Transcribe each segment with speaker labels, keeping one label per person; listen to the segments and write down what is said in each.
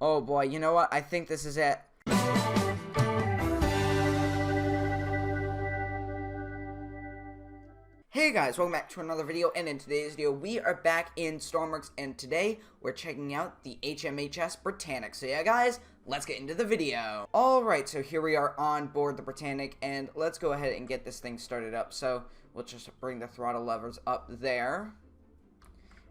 Speaker 1: Oh boy, you know what? I think this is it. Hey guys, welcome back to another video, and in today's video we are back in Stormworks, and today we're checking out the HMHS Britannic. So yeah guys, let's get into the video. Alright, so here we are on board the Britannic, and let's go ahead and get this thing started up. So we'll just bring the throttle levers up there,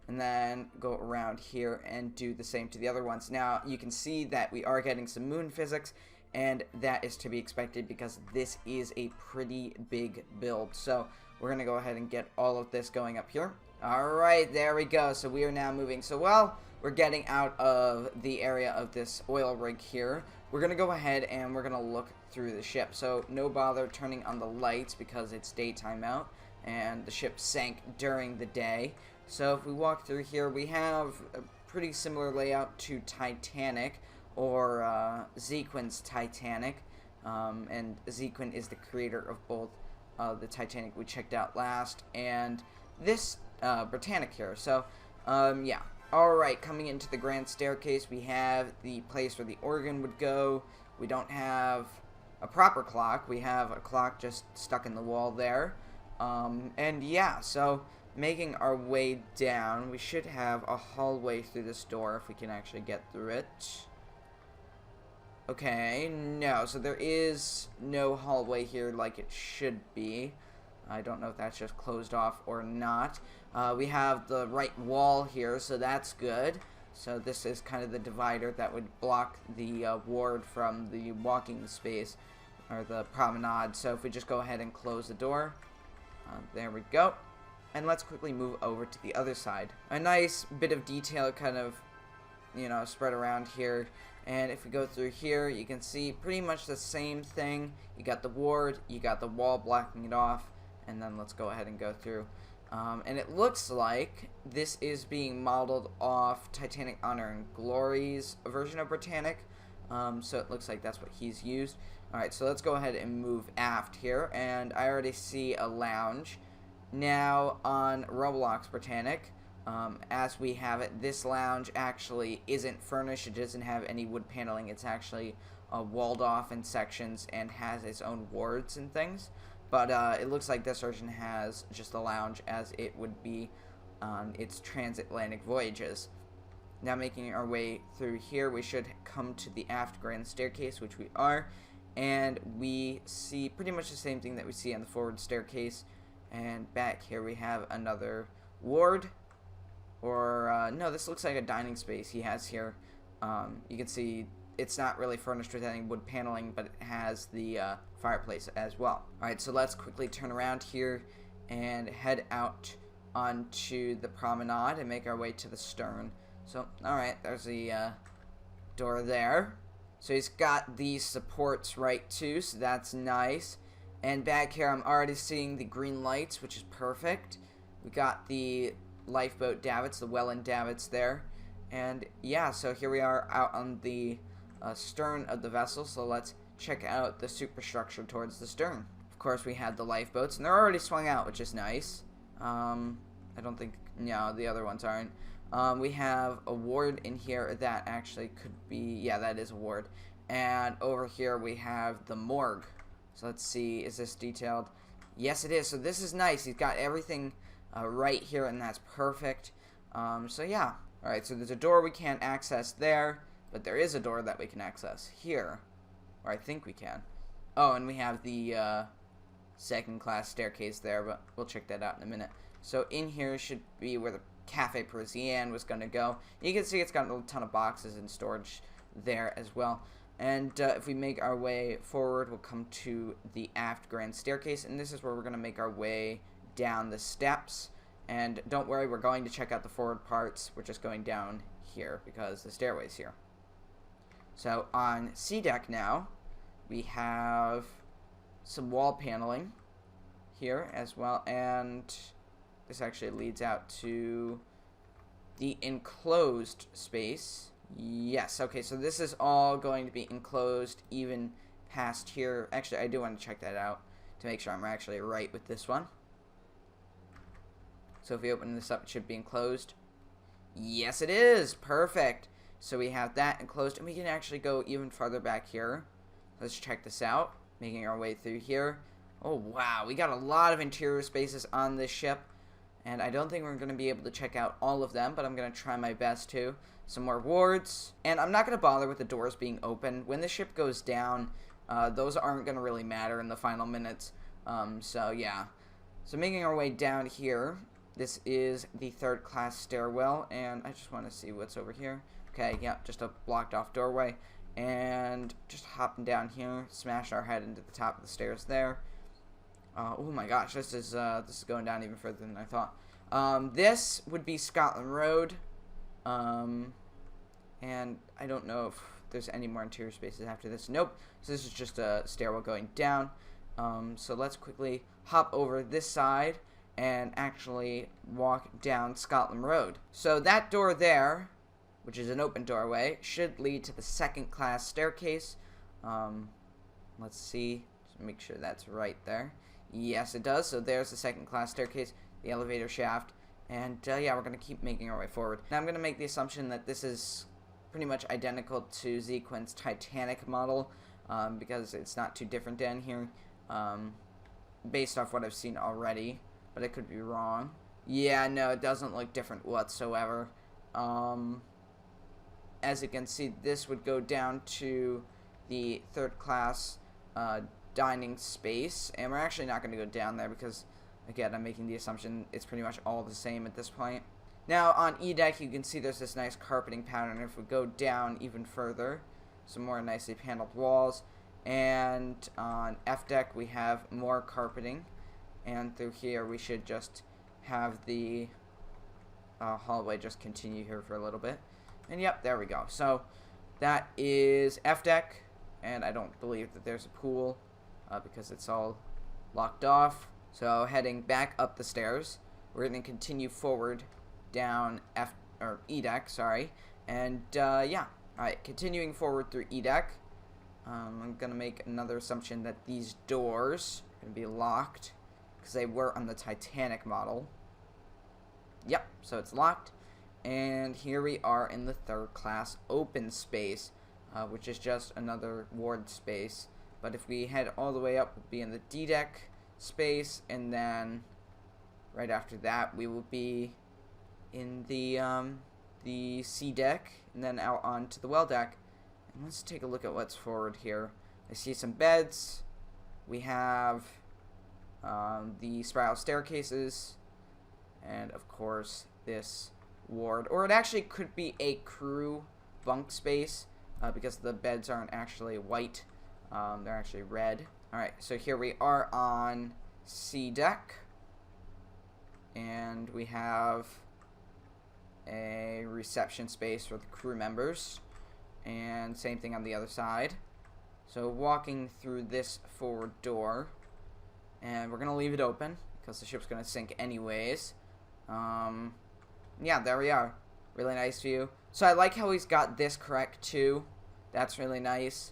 Speaker 1: and then go around here and do the same to the other ones. Now you can see that we are getting some moon physics, and that is to be expected because this is a pretty big build. So we're going to go ahead and get all of this going up here. Alright, there we go. So we are now moving. So while we're getting out of the area of this oil rig here, we're going to go ahead and we're going to look through the ship. So no bother turning on the lights because it's daytime out and the ship sank during the day. So if we walk through here, we have a pretty similar layout to Titanic, or Zequin's Titanic. And Zequin is the creator of both the Titanic we checked out last and this Britannic here. So yeah. Alright, coming into the grand staircase, we have the place where the organ would go. We don't have a proper clock. We have a clock just stuck in the wall there. And yeah, so making our way down, we should have a hallway through this door if we can actually get through it. Okay, no, so there is no hallway here like it should be. I don't know if that's just closed off or not. We have the right wall here, so that's good. So this is kind of the divider that would block the ward from the walking space, or the promenade. So if we just go ahead and close the door, there we go. And let's quickly move over to the other side. A nice bit of detail kind of, you know, spread around here. And if we go through here, you can see pretty much the same thing. You got the ward, you got the wall blocking it off, and then let's go ahead and go through. And it looks like this is being modeled off Titanic Honor and Glory's version of Britannic. So it looks like that's what he's used. Alright, so let's go ahead and move aft here, and I already see a lounge. Now on Roblox Britannic, as we have it, this lounge actually isn't furnished. It doesn't have any wood paneling. It's actually walled off in sections and has its own wards and things. But it looks like this version has just a lounge as it would be on its transatlantic voyages. Now making our way through here, we should come to the aft grand staircase, which we are. And we see pretty much the same thing that we see on the forward staircase. And back here we have another ward. Or, no, this looks like a dining space he has here. You can see it's not really furnished with any wood paneling, but it has the fireplace as well. Alright, so let's quickly turn around here and head out onto the promenade and make our way to the stern. So, alright, there's the door there. So he's got these supports right too, so that's nice. And back here I'm already seeing the green lights, which is perfect. We got the lifeboat davits, the well-in davits there. And yeah, so here we are out on the stern of the vessel, so let's check out the superstructure towards the stern. Of course, we had the lifeboats, and they're already swung out, which is nice. I don't think, no, the other ones aren't. We have a ward in here that actually could be, yeah, that is a ward. And over here we have the morgue. So let's see, is this detailed? Yes, it is. So this is nice. He's got everything right here, and that's perfect. So yeah. Alright, so there's a door we can't access there, but there is a door that we can access here. Or I think we can. Oh, and we have the second class staircase there, but we'll check that out in a minute. So in here should be where the Cafe Parisienne was going to go. You can see it's got a ton of boxes and storage there as well. And if we make our way forward, we'll come to the aft grand staircase, and this is where we're going to make our way down the steps. And don't worry, we're going to check out the forward parts. We're just going down here because the stairway's here. So on C deck now, we have some wall paneling here as well, and this actually leads out to the enclosed space. Yes, okay, so this is all going to be enclosed even past here. Actually, I do want to check that out to make sure I'm actually right with this one. So if we open this up, it should be enclosed. Yes, it is. Perfect. So we have that enclosed, and we can actually go even farther back here. Let's check this out. Making our way through here. Oh, wow. We got a lot of interior spaces on this ship. And I don't think we're going to be able to check out all of them, but I'm going to try my best to. Some more wards. And I'm not going to bother with the doors being open. When the ship goes down, those aren't going to really matter in the final minutes. So, yeah. So, making our way down here. This is the third class stairwell. And I just want to see what's over here. Okay, yeah, just a blocked off doorway. And just hopping down here. Smash our head into the top of the stairs there. Oh my gosh, this is going down even further than I thought. This would be Scotland Road. And I don't know if there's any more interior spaces after this. Nope. So this is just a stairwell going down. So let's quickly hop over this side and actually walk down Scotland Road. So that door there, which is an open doorway, should lead to the second class staircase. Let's see. Just make sure that's right there. Yes, it does. So there's the second class staircase, the elevator shaft, and yeah, we're going to keep making our way forward. Now I'm going to make the assumption that this is pretty much identical to Zequin's Titanic model, because it's not too different down here, based off what I've seen already, but I could be wrong. Yeah, no, it doesn't look different whatsoever. As you can see, this would go down to the third class dining space, and we're actually not going to go down there because, again, I'm making the assumption it's pretty much all the same at this point. Now on E deck, you can see there's this nice carpeting pattern. If we go down even further, some more nicely paneled walls, and on F deck we have more carpeting, and through here we should just have the hallway just continue here for a little bit. And yep, there we go. So that is F deck, and I don't believe that there's a pool because it's all locked off. So heading back up the stairs, we're going to continue forward down E deck, sorry. And yeah, alright, continuing forward through E deck. I'm going to make another assumption that these doors are going to be locked because they were on the Titanic model. Yep, so it's locked. And here we are in the third class open space, which is just another ward space. But if we head all the way up, we'll be in the D deck space, and then right after that we will be in the C deck, and then out onto the well deck. And let's take a look at what's forward here. I see some beds. We have the spiral staircases, and of course this ward, or it actually could be a crew bunk space because the beds aren't actually white, they're actually red. Alright, so here we are on C deck, and we have a reception space for the crew members, and same thing on the other side. So walking through this forward door, and we're gonna leave it open because the ship's gonna sink anyways. Yeah, there we are. Really nice view. So I like how he's got this correct too. That's really nice.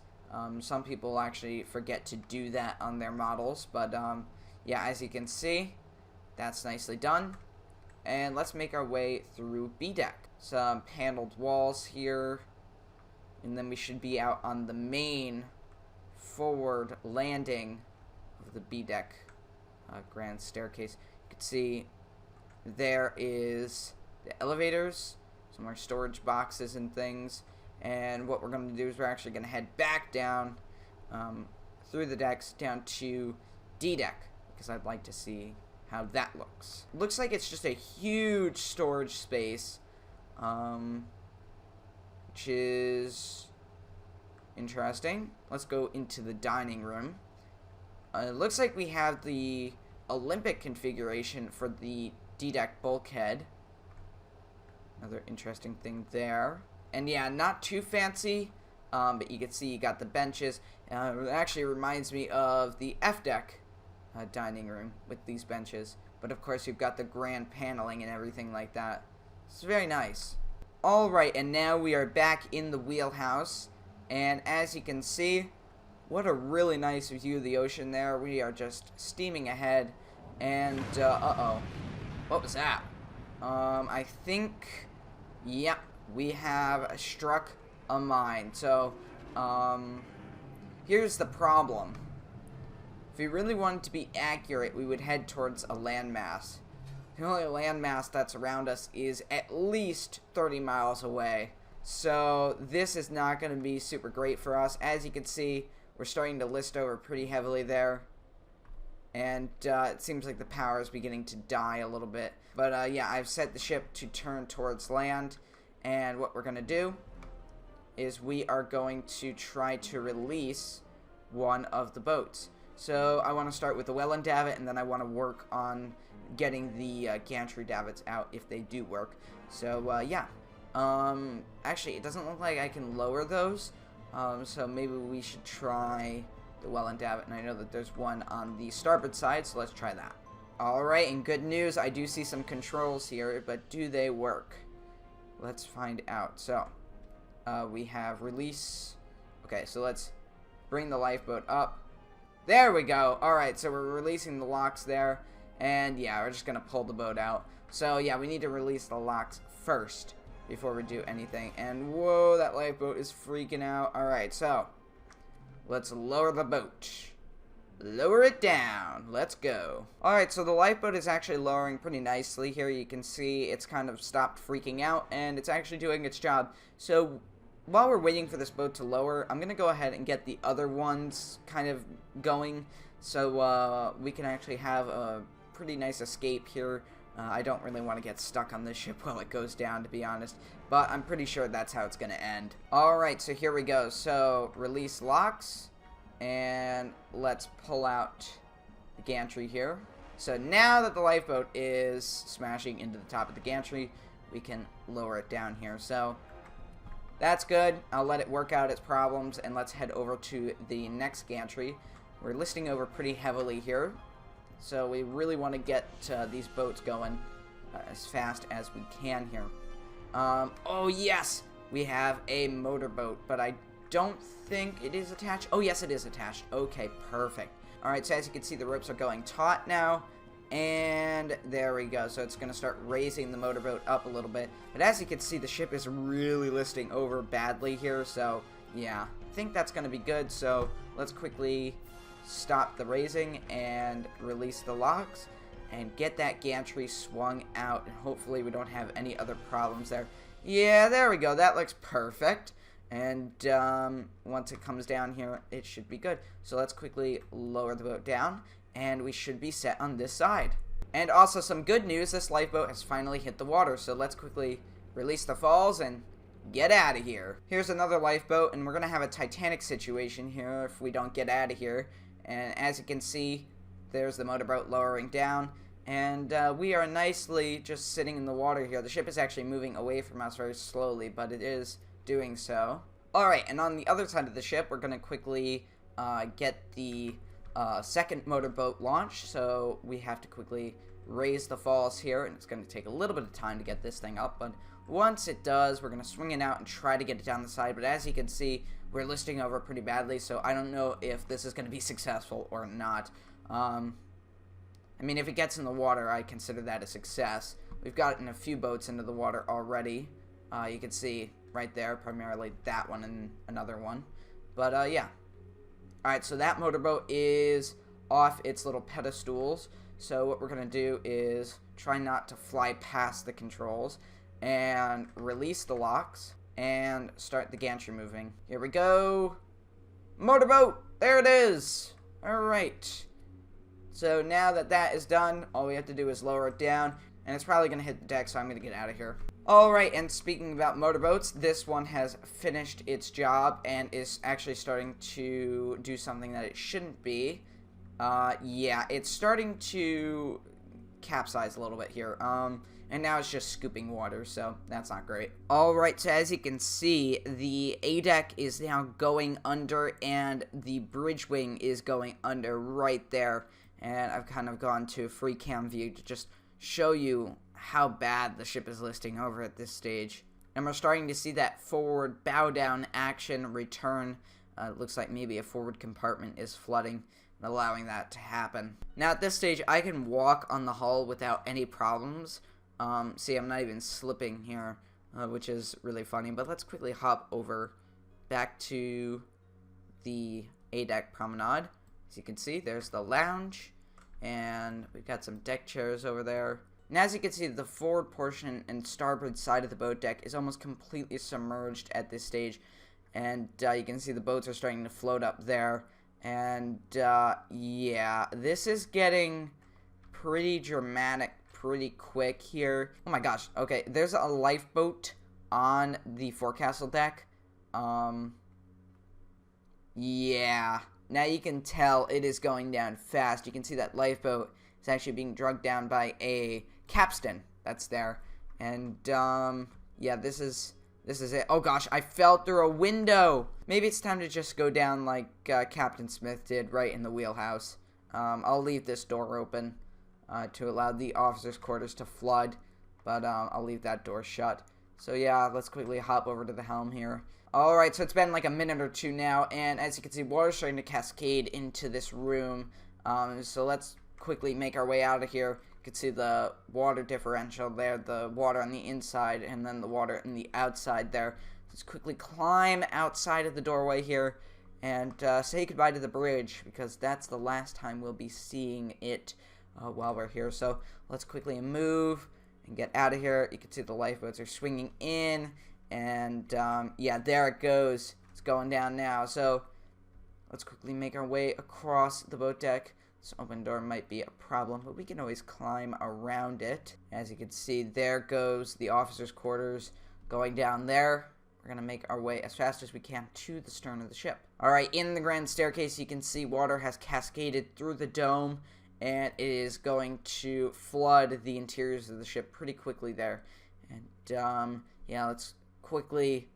Speaker 1: Some people actually forget to do that on their models, but yeah, as you can see, that's nicely done. And let's make our way through B deck. Some paneled walls here, and then we should be out on the main forward landing of the B deck grand staircase. You can see there is the elevators, some more storage boxes and things. And what we're going to do is we're actually going to head back down through the decks down to D deck, because I'd like to see how that looks. Looks like it's just a huge storage space, which is interesting. Let's go into the dining room. It looks like we have the Olympic configuration for the D deck bulkhead. Another interesting thing there. And yeah, not too fancy, but you can see you got the benches. It actually reminds me of the F deck dining room with these benches. But of course, you've got the grand paneling and everything like that. It's very nice. Alright, and now we are back in the wheelhouse. And as you can see, what a really nice view of the ocean there. We are just steaming ahead. And, uh-oh. What was that? I think, yep. we have struck a mine. So, here's the problem. If we really wanted to be accurate, we would head towards a landmass. The only landmass that's around us is at least 30 miles away. So this is not going to be super great for us. As you can see, we're starting to list over pretty heavily there. And it seems like the power is beginning to die a little bit. But yeah, I've set the ship to turn towards land. And what we're going to do is we are going to try to release one of the boats. So I want to start with the Welland davit, and then I want to work on getting the gantry davits out if they do work. So yeah. Actually, it doesn't look like I can lower those. So maybe we should try the Welland davit, and I know that there's one on the starboard side, so let's try that. Alright, and good news, I do see some controls here, but do they work? Let's find out. So, we have release. Okay, so let's bring the lifeboat up. There we go. Alright, so we're releasing the locks there. And yeah, we're just going to pull the boat out. So yeah, we need to release the locks first before we do anything. And whoa, that lifeboat is freaking out. Alright, so let's lower the boat. Lower it down. Let's go. Alright, so the lifeboat is actually lowering pretty nicely. Here you can see it's kind of stopped freaking out, and it's actually doing its job. So while we're waiting for this boat to lower, I'm going to go ahead and get the other ones kind of going, so we can actually have a pretty nice escape here. I don't really want to get stuck on this ship while it goes down, to be honest, but I'm pretty sure that's how it's going to end. Alright, so here we go. So release locks, and let's pull out the gantry here. So now that the lifeboat is smashing into the top of the gantry, we can lower it down here. So that's good. I'll let it work out its problems, and let's head over to the next gantry. We're listing over pretty heavily here, so we really want to get these boats going as fast as we can here. Oh yes, we have a motorboat, but I don't think it is attached. Oh yes, it is attached. Okay, perfect. Alright, so as you can see, the ropes are going taut now. And there we go. So it's going to start raising the motorboat up a little bit. But as you can see, the ship is really listing over badly here. So, yeah. I think that's going to be good. So, let's quickly stop the raising and release the locks. And get that gantry swung out. And hopefully we don't have any other problems there. Yeah, there we go. That looks perfect. And once it comes down here, it should be good. So let's quickly lower the boat down. And we should be set on this side. And also some good news, this lifeboat has finally hit the water, so let's quickly release the falls and get out of here. Here's another lifeboat, and we're going to have a Titanic situation here if we don't get out of here. And as you can see, there's the motorboat lowering down, and we are nicely just sitting in the water here. The ship is actually moving away from us very slowly, but it is doing so. Alright, and on the other side of the ship, we're going to quickly get the second motorboat launch, so we have to quickly raise the falls here, and it's going to take a little bit of time to get this thing up, but once it does, we're going to swing it out and try to get it down the side. But as you can see, we're listing over pretty badly, so I don't know if this is going to be successful or not. I mean, if it gets in the water, I consider that a success. We've gotten a few boats into the water already. You can see right there, primarily that one and another one, but yeah. Alright, so that motorboat is off its little pedestals. So what we're going to do is try not to fly past the controls and release the locks and start the gantry moving. Here we go. Motorboat! There it is! Alright. So now that that is done, all we have to do is lower it down, and it's probably going to hit the deck, so I'm going to get out of here. Alright, and speaking about motorboats, this one has finished its job and is actually starting to do something that it shouldn't be. Yeah, it's starting to capsize a little bit here. And now it's just scooping water, so that's not great. Alright, so as you can see, the A deck is now going under, and the bridge wing is going under right there. And I've kind of gone to a free cam view to just show you how bad the ship is listing over at this stage. And we're starting to see that forward bow down action return. It looks like maybe a forward compartment is flooding and allowing that to happen. Now at this stage, I can walk on the hull without any problems. See, I'm not even slipping here. which is really funny. But let's quickly hop over back to the A-deck promenade. As you can see, there's the lounge, and we've got some deck chairs over there. And as you can see, the forward portion and starboard side of the boat deck is almost completely submerged at this stage. And you can see the boats are starting to float up there. And yeah, this is getting pretty dramatic pretty quick here. Oh my gosh. Okay, there's a lifeboat on the forecastle deck. Yeah. Now you can tell it is going down fast. You can see that lifeboat is actually being dragged down by a capstan that's there. And yeah, this is it. Oh gosh, I fell through a window. Maybe it's time to just go down like Captain Smith did, right in the wheelhouse. I'll leave this door open to allow the officers' quarters to flood, but I'll leave that door shut. So yeah, let's quickly hop over to the helm here. Alright, so it's been like a minute or two now, and as you can see, water's starting to cascade into this room. So let's quickly make our way out of here. You can see the water differential there, the water on the inside, and then the water on the outside there. Let's quickly climb outside of the doorway here, and say goodbye to the bridge, because that's the last time we'll be seeing it while we're here. So let's quickly move and get out of here. You can see the lifeboats are swinging in, and yeah, there it goes. It's going down now. So let's quickly make our way across the boat deck. This open door might be a problem, but we can always climb around it. As you can see, there goes the officers' quarters going down there. We're going to make our way as fast as we can to the stern of the ship. Alright, in the grand staircase, you can see water has cascaded through the dome, and it is going to flood the interiors of the ship pretty quickly there. And yeah, let's quickly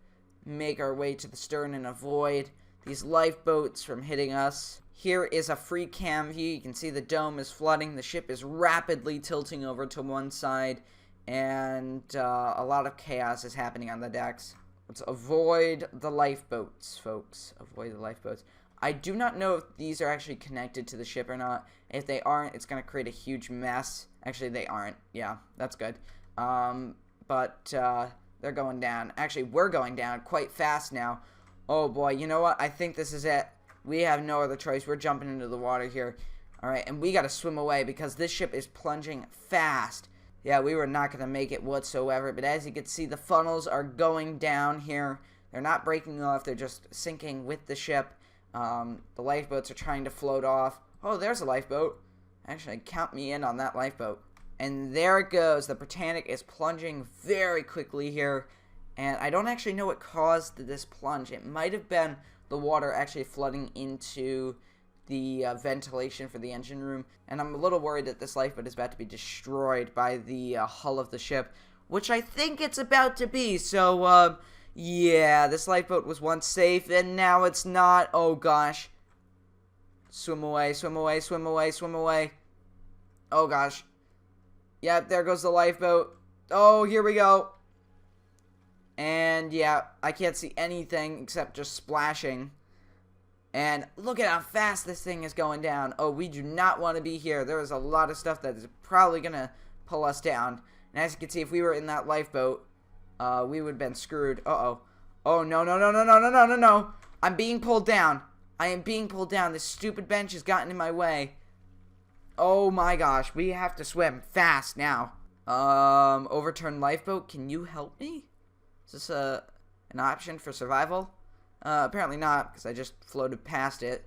Speaker 1: make our way to the stern and avoid these lifeboats from hitting us. Here is a free cam view. You can see the dome is flooding. The ship is rapidly tilting over to one side, and a lot of chaos is happening on the decks. Let's avoid the lifeboats, folks. Avoid the lifeboats. I do not know if these are actually connected to the ship or not. If they aren't, it's going to create a huge mess. Actually, they aren't. Yeah, that's good. But they're going down. Actually, we're going down quite fast now. Oh boy, you know what? I think this is it. We have no other choice. We're jumping into the water here. Alright, and we gotta swim away because this ship is plunging fast. Yeah, we were not gonna make it whatsoever, but as you can see, the funnels are going down here. They're not breaking off, they're just sinking with the ship. The lifeboats are trying to float off. Oh, there's a lifeboat. Actually, count me in on that lifeboat. And there it goes. The Britannic is plunging very quickly here. And I don't actually know what caused this plunge. It might have been the water actually flooding into the ventilation for the engine room. And I'm a little worried that this lifeboat is about to be destroyed by the hull of the ship, which I think it's about to be. So, yeah, this lifeboat was once safe, and now it's not. Oh, gosh. Swim away, swim away, swim away, swim away. Oh, gosh. Yep, there goes the lifeboat. Oh, here we go. And, yeah, I can't see anything except just splashing. And look at how fast this thing is going down. Oh, we do not want to be here. There is a lot of stuff that is probably going to pull us down. And as you can see, if we were in that lifeboat, we would have been screwed. Uh-oh. Oh, no, no, no, no, no, no, no, no, no. I'm being pulled down. I am being pulled down. This stupid bench has gotten in my way. Oh, my gosh. We have to swim fast now. Overturned lifeboat. Can you help me? Is this an option for survival? Apparently not, because I just floated past it.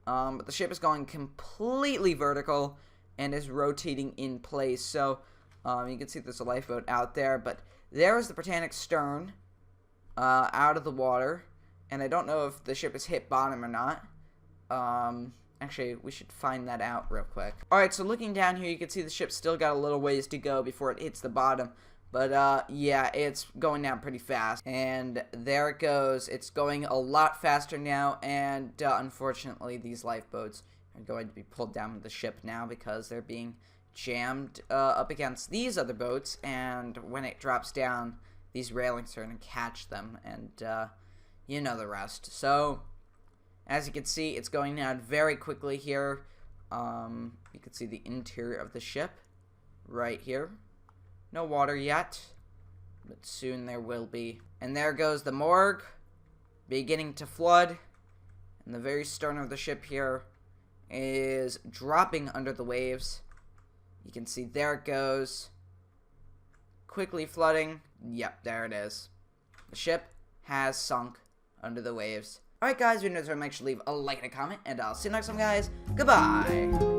Speaker 1: But the ship is going completely vertical and is rotating in place. So, you can see there's a lifeboat out there. But there is the Britannic stern out of the water. And I don't know if the ship has hit bottom or not. Actually, we should find that out real quick. Alright, so looking down here, you can see the ship's still got a little ways to go before it hits the bottom. But, yeah, it's going down pretty fast. And there it goes. It's going a lot faster now. And, unfortunately, these lifeboats are going to be pulled down with the ship now because they're being jammed up against these other boats. And when it drops down, these railings are going to catch them. And, you know the rest. So, as you can see, it's going down very quickly here. You can see the interior of the ship right here. No water yet. but soon there will be. And there goes the morgue, beginning to flood. And the very stern of the ship here is dropping under the waves. You can see there it goes. Quickly flooding. Yep, there it is. The ship has sunk under the waves. Alright guys, if you enjoyed this video, make sure to leave a like and a comment, and I'll see you next time guys. Goodbye!